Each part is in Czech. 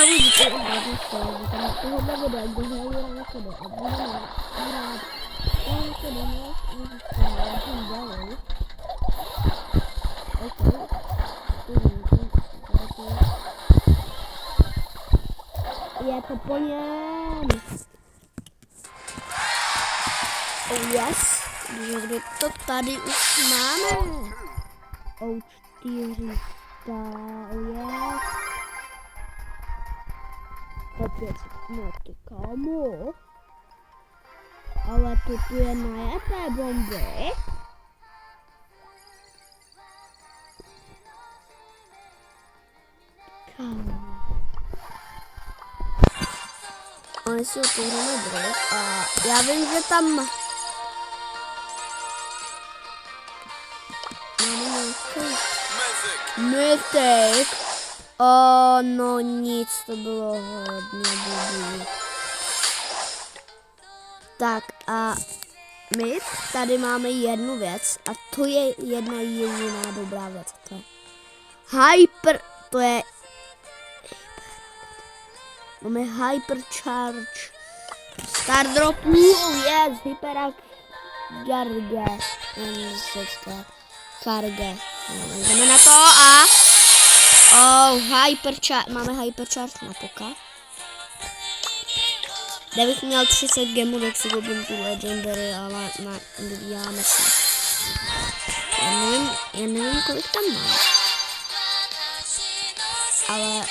uvidíte obrázek, že na tohohle videa, kde hraju na sebe a budeme hrát na sebe dále. Je to po něm. Oh yes, takže to tady už máme. Oh 400, oh yes. Opět, no ty kámo. Ale to tu je najeté bomby. Kámo. Oni si otevřeme drog a já vím, že tam máme nějaký mytik. No nic, to bylo hodně blbý. Tak a my tady máme jednu věc a to je jedna jediná dobrá věc. To je hyper, to je máme hypercharge stardropů, yes, hyperak jarge, charge, jdeme na to a hypercharge, máme hypercharge na poka. Kdybych měl 30 gemů, tak si koupím tu legendary, ale nevíjáme si. Já nevím, kolik tam mám. Ale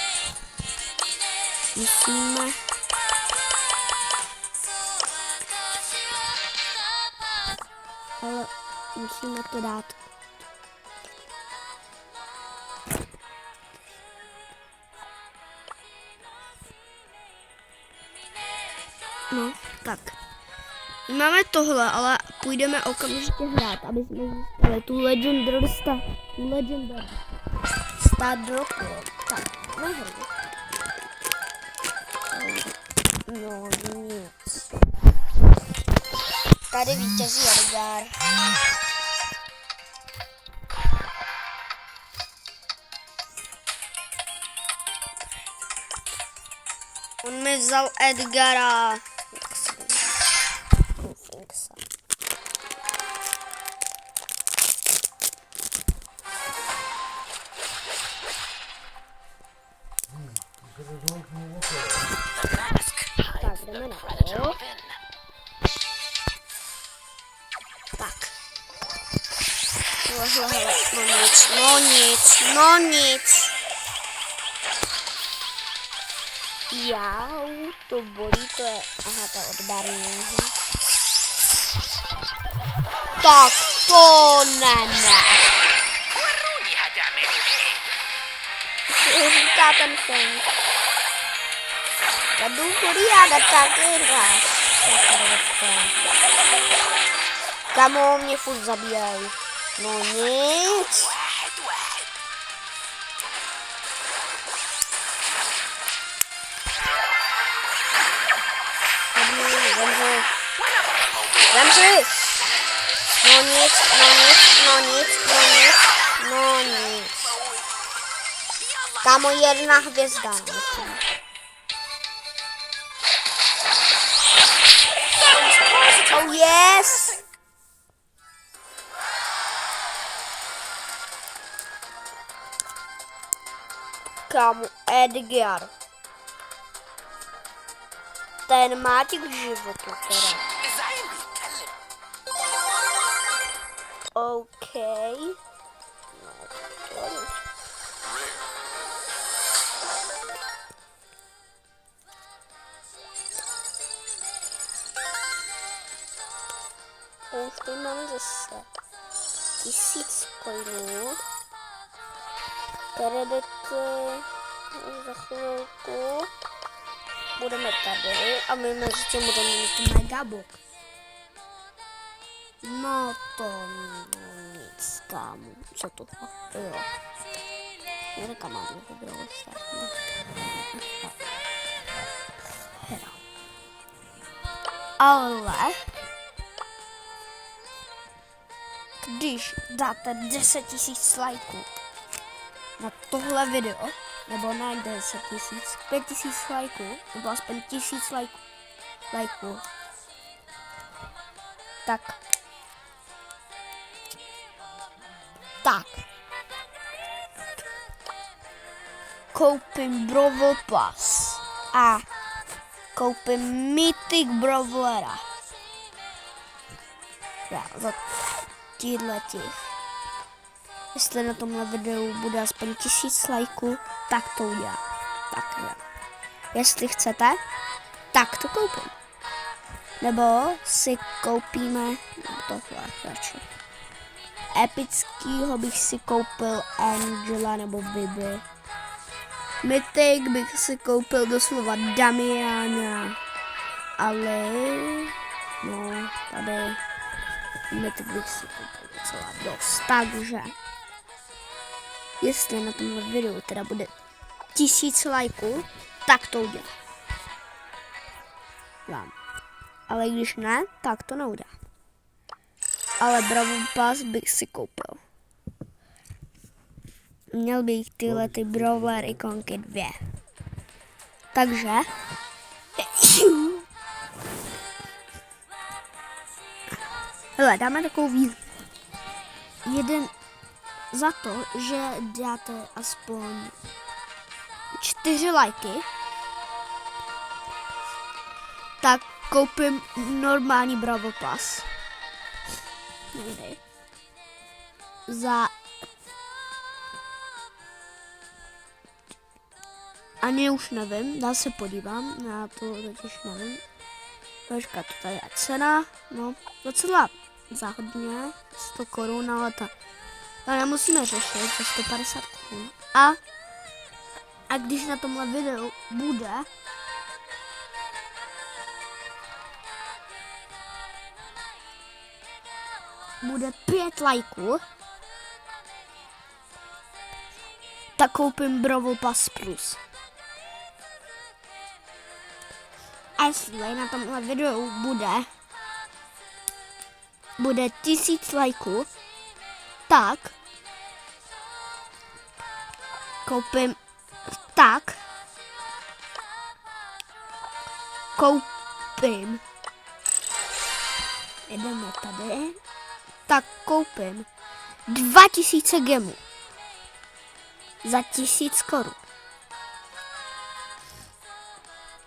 musíme to dát. No, tak. Máme tohle, ale půjdeme okamžitě hrát, aby jsme získali tu legendary stardropu. Tak, nehru. No nic. Tady vítězí Edgar. On mi vzal Edgara. Tak, jdeme na to. Tak. No nic. Jau, to bolí, to je, aha, to je odbarný. Tak, to ne. Říká ten film. Kadu kuriada taky hráš. Kamo, mě furt zabíjají. No nic. Zemři! No nic. Kámo, jedna hvězda. Oh yes! Kámo, Edgar. Ten má těch životů teda. OK. Už tady máme zase 1000 coinů. Kredity za chvilku. Budeme tady a my mezi tím budeme mít megabox. No to nic, kámo. Co to? Jo. Nějaká mám vybrala startní. Hra. Ale když dáte 10 000 lajků na tohle video, nebo ne 10 000, 5 000 lajků, nebo aspoň 1000 lajků. Tak. Koupím Brawl Pass a koupím Mythic Brawlera. Za těch. Jestli na tomhle videu bude aspoň 1000 lajků, tak to udělám. Tak jo. Jestli chcete, tak to koupím. Nebo si koupíme tohle radši. Epickýho bych si koupil Angela nebo Bibi. Mythic bych si koupil doslova Damiana. Ale no, tady Mythic bych si koupil docela dost. Takže jestli na tomhle videu teda bude 1000 lajků, tak to udělám. Ale když ne, tak to neudám. Ale Brawl Pass bych si koupil. Měl bych tyhle ty Brawler ikonky 2. Takže hele, dáme takovou výzvu. Jeden za to, že dáte aspoň 4 lajky, tak koupím normální Brawl Pass. Někdy. Ani už nevím, já se podívám, já to totiž nevím. Počkat, to je cena, no docela záhodně, 100 korun, ale to nemusíme řešit, za 150 korun. A když na tomhle videu bude 5 lajků, tak koupím Brawl Pass Plus. A jestli na tomhle videu bude 1000 lajků, tak koupím jedeme tady, tak koupím 2000 gemů za 1000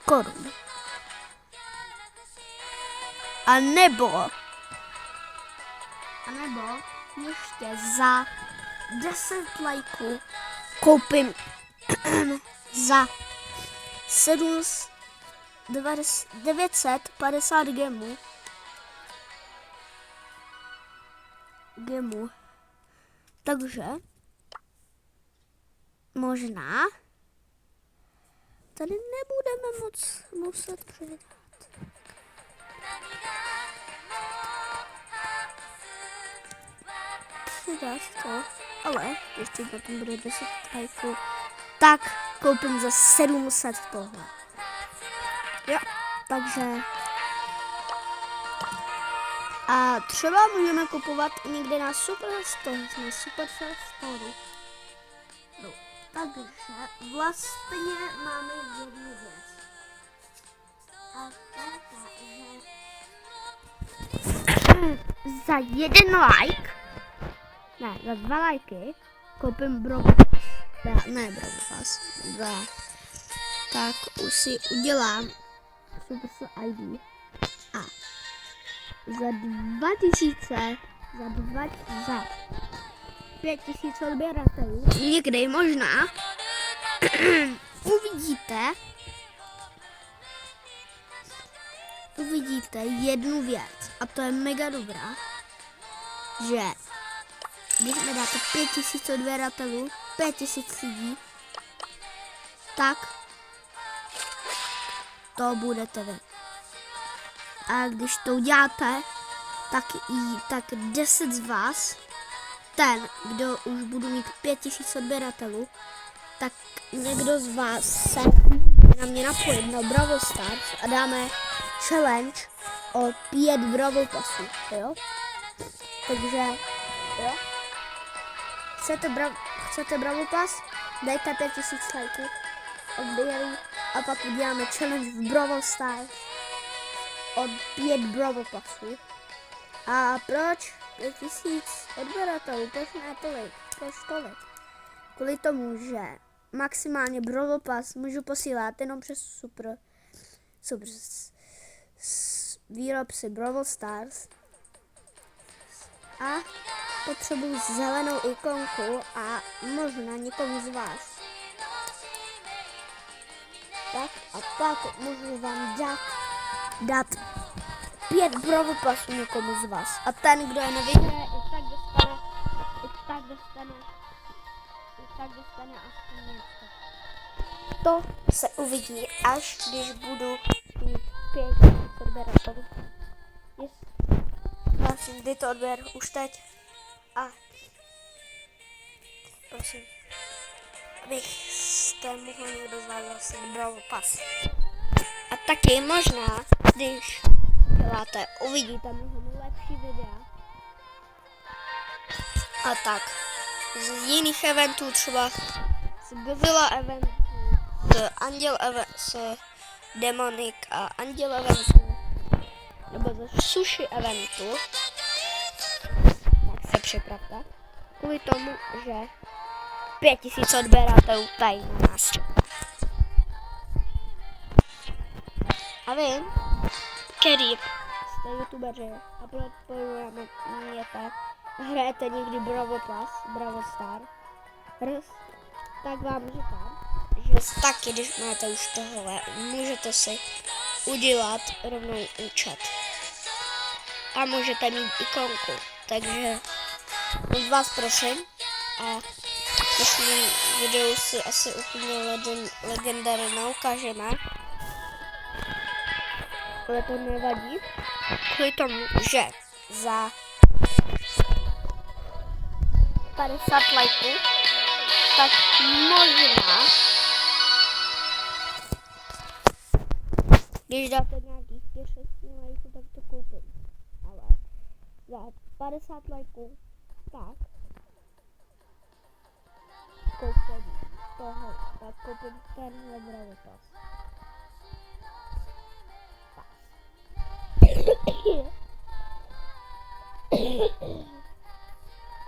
korun. A nebo ještě za 10 lajků koupím za 950 gemů. Takže možná tady nebudeme muset přidat. To, ale ještě potom bude 10 lajků, tak koupím za 700 tohle. Jo, takže a třeba můžeme kupovat někde na Superstore. No, takže vlastně máme jednu věc. A to je, že za 1 like, ne, za 2 lajky koupím Brawl Pass. Ne Brawl Pass, tak už si udělám Superstore ID. A za 5000 odběratelů někdy možná uvidíte jednu věc, a to je mega dobrá, že když mi dáte 5000 odběratelů, 5000 lidí, tak to budete vy. A když to uděláte, tak 10 z vás, ten, kdo už budu mít 5000 odběratelů, tak někdo z vás se na mě napojit na Brawl Stars a dáme challenge o 5 Brawl Passů, jo? Takže, jo? Chcete Brawl Pass? dejte 5000 lajků, odběrů a pak uděláme challenge v Brawl Stars od 5 Brawl Passů. A proč 5000 odběratelů? Proč ne tolik? Proč tolik? Kvůli tomu, že maximálně Brawl Pass můžu posílat jenom přes super výrobci Brawl Stars a potřebuji zelenou ikonku a možná někomu z vás. Tak a pak můžu vám dát 5 Brawl Passů někomu z vás. A ten, kdo je nevyhraje, i tak dostane aspoň něco. To se uvidí, až když budu mít 5 odběratelů. Prosím, dejte odběr už teď. A prosím, abyste mohli někdo z vás zase Brawl Pass. A taky možná, když děláte, uvidíte mnohem lepší videa. A tak, z jiných eventů, třeba z Godzilla eventu, z Anděl eventu, z Demonic a Anděl eventu, nebo ze Sushi eventu, tak se připravte. Kvůli tomu, že 5000 odběratelů tady na nás čeká. A vy, který jste youtubeři a podporujeme mě tak, hrajete někdy Brawl Pass, Brawl Stars, tak vám říkám, že taky, když máte už tohle, můžete si udělat rovnou účet. A můžete mít ikonku. Takže od vás prosím. A v dnešním videu si asi úplně legendary neukážeme. Ale to nevadí. Kvůli tomu, že za 50 lajků, tak možná, když dáte nějakých 6 lajků, tak to koupím. Ale za 50 lajků, tak koupím tenhle Brawl Pass.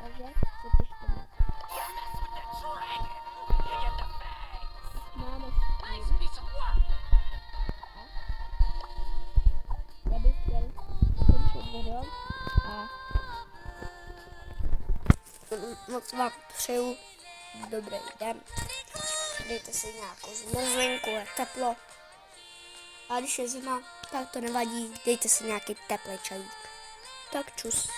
Takže se těšte na to. Máme já bych chtěl skončit video a moc vám přeju dobrý den. Dejte si nějakou zmrzlinku, je teplo. A když je zima, tak to nevadí, dejte si nějaký teplý čajík. Tak čus.